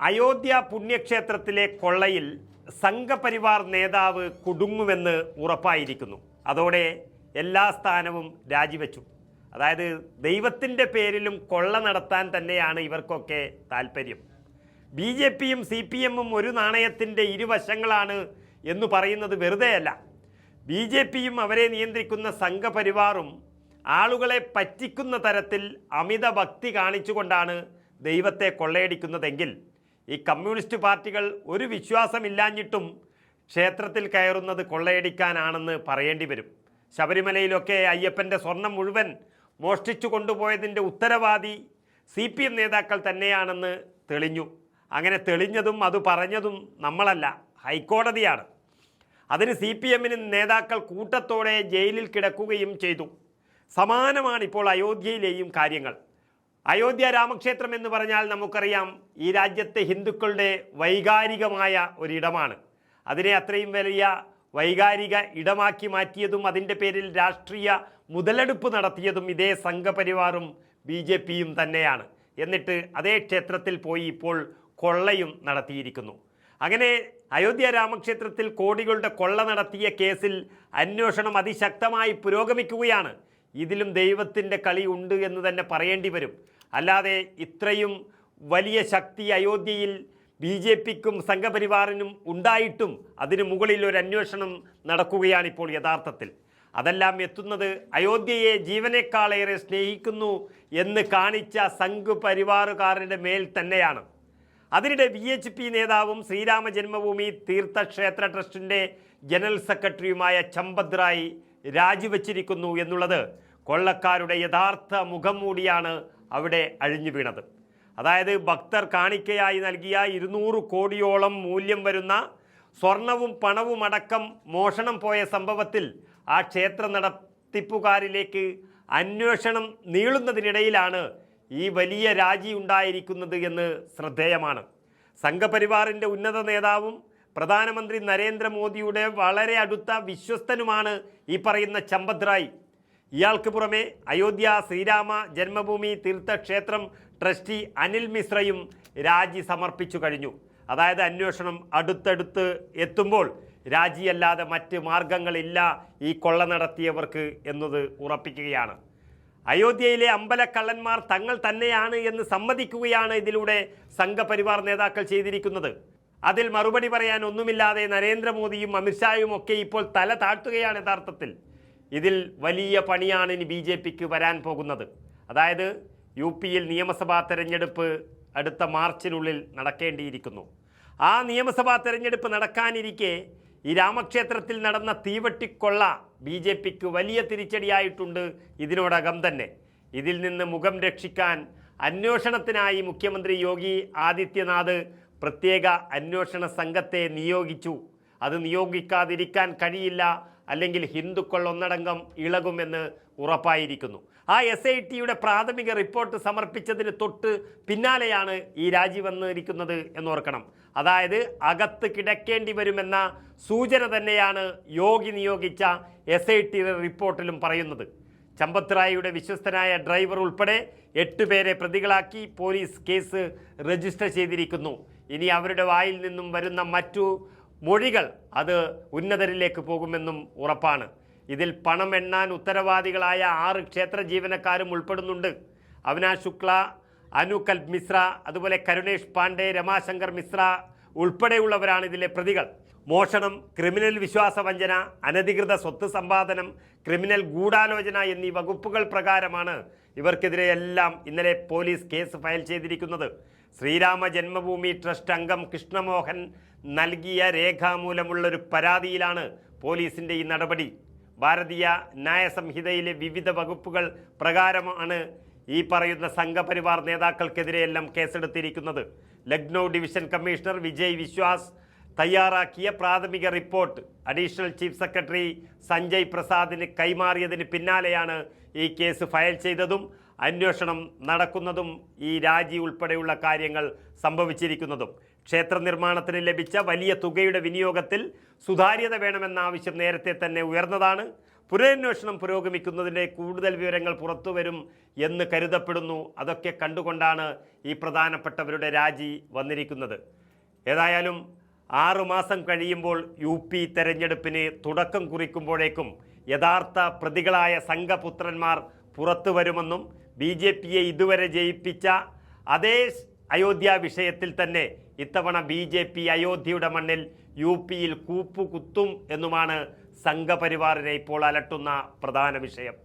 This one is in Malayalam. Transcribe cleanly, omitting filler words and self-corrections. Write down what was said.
അയോധ്യ പുണ്യക്ഷേത്രത്തിലെ കൊള്ളയിൽ സംഘപരിവാർ നേതാവ് കുടുങ്ങുമെന്ന് ഉറപ്പായിരിക്കുന്നു. അതോടെ എല്ലാ സ്ഥാനവും രാജിവെച്ചു. അതായത് ദൈവത്തിൻ്റെ പേരിലും കൊള്ള നടത്താൻ തന്നെയാണ് ഇവർക്കൊക്കെ താല്പര്യം. BJPയും CPMും ഒരു നാണയത്തിൻ്റെ ഇരുവശങ്ങളാണ് എന്ന് പറയുന്നത് വെറുതെയല്ല. BJPയും അവരെ നിയന്ത്രിക്കുന്ന സംഘപരിവാറും ആളുകളെ പറ്റിക്കുന്ന തരത്തിൽ അമിത ഭക്തി കാണിച്ചുകൊണ്ടാണ് ദൈവത്തെ കൊള്ളയടിക്കുന്നതെങ്കിൽ ഈ കമ്മ്യൂണിസ്റ്റ് പാർട്ടികൾ ഒരു വിശ്വാസമില്ലാഞ്ഞിട്ടും ക്ഷേത്രത്തിൽ കയറുന്നത് കൊള്ളയടിക്കാനാണെന്ന് പറയേണ്ടി വരും. ശബരിമലയിലൊക്കെ അയ്യപ്പൻ്റെ സ്വർണം മുഴുവൻ മോഷ്ടിച്ചു കൊണ്ടുപോയതിൻ്റെ ഉത്തരവാദി CPM നേതാക്കൾ തന്നെയാണെന്ന് തെളിഞ്ഞു. അങ്ങനെ തെളിഞ്ഞതും അത് പറഞ്ഞതും നമ്മളല്ല, ഹൈക്കോടതിയാണ്. അതിന് CPMന് നേതാക്കൾ കൂട്ടത്തോടെ ജയിലിൽ കിടക്കുകയും ചെയ്തു. സമാനമാണ് ഇപ്പോൾ അയോധ്യയിലെയും കാര്യങ്ങൾ. അയോധ്യ രാമക്ഷേത്രം എന്ന് പറഞ്ഞാൽ നമുക്കറിയാം, ഈ രാജ്യത്തെ ഹിന്ദുക്കളുടെ വൈകാരികമായ ഒരിടമാണ്. അതിനെ അത്രയും വലിയ വൈകാരിക ഇടമാക്കി മാറ്റിയതും അതിൻ്റെ പേരിൽ രാഷ്ട്രീയ മുതലെടുപ്പ് നടത്തിയതും ഇതേ സംഘപരിവാറും BJPയും തന്നെയാണ്. എന്നിട്ട് അതേ ക്ഷേത്രത്തിൽ പോയി ഇപ്പോൾ കൊള്ളയും നടത്തിയിരിക്കുന്നു. അങ്ങനെ അയോധ്യ രാമക്ഷേത്രത്തിൽ കോടികളുടെ കൊള്ള നടത്തിയ കേസിൽ അന്വേഷണം അതിശക്തമായി പുരോഗമിക്കുകയാണ്. ഇതിലും ദൈവത്തിൻ്റെ കളി ഉണ്ട് എന്ന് തന്നെ പറയേണ്ടി വരും. അല്ലാതെ ഇത്രയും വലിയ ശക്തി അയോധ്യയിൽ BJPക്കും സംഘപരിവാറിനും ഉണ്ടായിട്ടും അതിന് മുകളിൽ ഒരു അന്വേഷണം നടക്കുകയാണിപ്പോൾ യഥാർത്ഥത്തിൽ. അതെല്ലാം എത്തുന്നത് അയോധ്യയെ ജീവനേക്കാളേറെ സ്നേഹിക്കുന്നു എന്ന് കാണിച്ച സംഘപരിവാറുകാരുടെ മേൽ തന്നെയാണ്. അതിനിടെ VHP നേതാവും ശ്രീരാമ ജന്മഭൂമി തീർത്ഥക്ഷേത്ര ട്രസ്റ്റിൻ്റെ ജനറൽ സെക്രട്ടറിയുമായ ചമ്പത് റായ് രാജിവെച്ചിരിക്കുന്നു എന്നുള്ളത് കൊള്ളക്കാരുടെ യഥാർത്ഥ മുഖം മൂടിയാണ് അവിടെ അഴിഞ്ഞു വീണത്. അതായത് ഭക്തർ കാണിക്കയായി നൽകിയ 200 കോടിയോളം മൂല്യം വരുന്ന സ്വർണവും പണവും അടക്കം മോഷണം പോയ സംഭവത്തിൽ ആ ക്ഷേത്ര നടത്തിപ്പുകാരിലേക്ക് അന്വേഷണം നീളുന്നതിനിടയിലാണ് ഈ വലിയ രാജി ഉണ്ടായിരിക്കുന്നത് എന്ന് ശ്രദ്ധേയമാണ്. സംഘപരിവാറിൻ്റെ ഉന്നത നേതാവും പ്രധാനമന്ത്രി നരേന്ദ്രമോദിയുടെ വളരെ അടുത്ത വിശ്വസ്തനുമാണ് ഈ പറയുന്ന ചമ്പത് റായ്. ഇയാൾക്ക് പുറമെ അയോധ്യ ശ്രീരാമ ജന്മഭൂമി തീർത്ഥക്ഷേത്രം ട്രസ്റ്റി അനിൽ മിശ്രയും രാജി സമർപ്പിച്ചു കഴിഞ്ഞു. അതായത് അന്വേഷണം അടുത്തടുത്ത് എത്തുമ്പോൾ രാജിയല്ലാതെ മറ്റ് മാർഗങ്ങളില്ല ഈ കൊള്ള നടത്തിയവർക്ക് എന്നത് ഉറപ്പിക്കുകയാണ്. അയോധ്യയിലെ അമ്പലക്കള്ളന്മാർ തങ്ങൾ തന്നെയാണ് എന്ന് സമ്മതിക്കുകയാണ് ഇതിലൂടെ സംഘപരിവാർ നേതാക്കൾ ചെയ്തിരിക്കുന്നത്. അതിൽ മറുപടി പറയാൻ ഒന്നുമില്ലാതെ നരേന്ദ്രമോദിയും അമിത്ഷായും ഒക്കെ ഇപ്പോൾ തല താഴ്ത്തുകയാണ് യഥാർത്ഥത്തിൽ. ഇതിൽ വലിയ പണിയാണ് ഇനി BJPക്ക് വരാൻ പോകുന്നത്. അതായത് UPയിൽ നിയമസഭാ തെരഞ്ഞെടുപ്പ് അടുത്ത മാർച്ചിനുള്ളിൽ നടക്കേണ്ടിയിരിക്കുന്നു. ആ നിയമസഭാ തെരഞ്ഞെടുപ്പ് നടക്കാനിരിക്കെ ഈ രാമക്ഷേത്രത്തിൽ നടന്ന തീവട്ടിക്കൊള്ള BJPക്ക് വലിയ തിരിച്ചടിയായിട്ടുണ്ട് ഇതിനോടകം തന്നെ. ഇതിൽ നിന്ന് മുഖം രക്ഷിക്കാൻ അന്വേഷണത്തിനായി മുഖ്യമന്ത്രി യോഗി ആദിത്യനാഥ് പ്രത്യേക അന്വേഷണ സംഘത്തെ നിയോഗിച്ചു. അത് നിയോഗിക്കാതിരിക്കാൻ കഴിയില്ല, അല്ലെങ്കിൽ ഹിന്ദുക്കൾ ഒന്നടങ്കം ഇളകുമെന്ന് ഉറപ്പായിരിക്കുന്നു. ആ SITയുടെ പ്രാഥമിക റിപ്പോർട്ട് സമർപ്പിച്ചതിന് തൊട്ട് പിന്നാലെയാണ് ഈ രാജി വന്നിരിക്കുന്നത് എന്നോർക്കണം. അതായത് അകത്ത് കിടക്കേണ്ടി വരുമെന്ന സൂചന തന്നെയാണ് യോഗി നിയോഗിച്ച SIT റിപ്പോർട്ടിലും പറയുന്നത്. ചമ്പത് റായിയുടെ വിശ്വസ്തനായ ഡ്രൈവർ ഉൾപ്പെടെ 8 പേരെ പ്രതികളാക്കി പോലീസ് കേസ് രജിസ്റ്റർ ചെയ്തിരിക്കുന്നു. ഇനി അവരുടെ വായിൽ നിന്നും വരുന്ന മറ്റു മൊഴികൾ അത് ഉന്നതരിലേക്ക് പോകുമെന്നും ഉറപ്പാണ്. ഇതിൽ പണം എണ്ണാൻ ഉത്തരവാദികളായ 6 ക്ഷേത്ര ജീവനക്കാരും ഉൾപ്പെടുന്നുണ്ട്. അവിനാശ് ശുക്ല, അനുകൽപ് മിശ്ര, അതുപോലെ കരുണേഷ് പാണ്ഡെ, രമാശങ്കർ മിശ്ര ഉൾപ്പെടെയുള്ളവരാണ് ഇതിലെ പ്രതികൾ. മോഷണം, ക്രിമിനൽ വിശ്വാസവഞ്ചന, അനധികൃത സ്വത്ത് സമ്പാദനം, ക്രിമിനൽ ഗൂഢാലോചന എന്നീ വകുപ്പുകൾ പ്രകാരമാണ് ഇവർക്കെതിരെയെല്ലാം ഇന്നലെ പോലീസ് കേസ് ഫയൽ ചെയ്തിരിക്കുന്നത്. ശ്രീരാമ ജന്മഭൂമി ട്രസ്റ്റ് അംഗം കൃഷ്ണമോഹൻ നൽകിയ രേഖാമൂലമുള്ളൊരു പരാതിയിലാണ് പോലീസിൻ്റെ ഈ നടപടി. ഭാരതീയ ന്യായ സംഹിതയിലെ വിവിധ വകുപ്പുകൾ പ്രകാരമാണ് ഈ പറയുന്ന സംഘപരിവാർ നേതാക്കൾക്കെതിരെയെല്ലാം കേസെടുത്തിരിക്കുന്നത്. ലക്നൗ ഡിവിഷൻ കമ്മീഷണർ വിജയ് വിശ്വാസ് തയ്യാറാക്കിയ പ്രാഥമിക report additional chief secretary Sanjay പ്രസാദിന് കൈമാറിയതിന് പിന്നാലെയാണ് ഈ കേസ് ഫയൽ ചെയ്തതും അന്വേഷണം നടക്കുന്നതും ഈ രാജി ഉൾപ്പെടെയുള്ള കാര്യങ്ങൾ സംഭവിച്ചിരിക്കുന്നതും. ക്ഷേത്ര നിർമ്മാണത്തിന് ലഭിച്ച വലിയ തുകയുടെ വിനിയോഗത്തിൽ സുതാര്യത വേണമെന്ന ആവശ്യം നേരത്തെ തന്നെ ഉയർന്നതാണ്. പുനരന്വേഷണം പുരോഗമിക്കുന്നതിൻ്റെ കൂടുതൽ വിവരങ്ങൾ പുറത്തുവരും എന്ന് കരുതപ്പെടുന്നു. അതൊക്കെ കണ്ടുകൊണ്ടാണ് ഈ പ്രധാനപ്പെട്ടവരുടെ രാജി വന്നിരിക്കുന്നത്. ഏതായാലും 6 മാസം കഴിയുമ്പോൾ UP തെരഞ്ഞെടുപ്പിന് തുടക്കം കുറിക്കുമ്പോഴേക്കും യഥാർത്ഥ പ്രതികളായ സംഘപുത്രന്മാർ പുറത്തു വരുമെന്നും BJPയെ ഇതുവരെ ജയിപ്പിച്ച അതേ അയോധ്യ വിഷയത്തിൽ തന്നെ ഇത്തവണ BJP അയോധ്യയുടെ മണ്ണിൽ UPയിൽ കൂപ്പുകുത്തും എന്നുമാണ് സംഘപരിവാറിനെ ഇപ്പോൾ അലട്ടുന്ന പ്രധാന വിഷയം.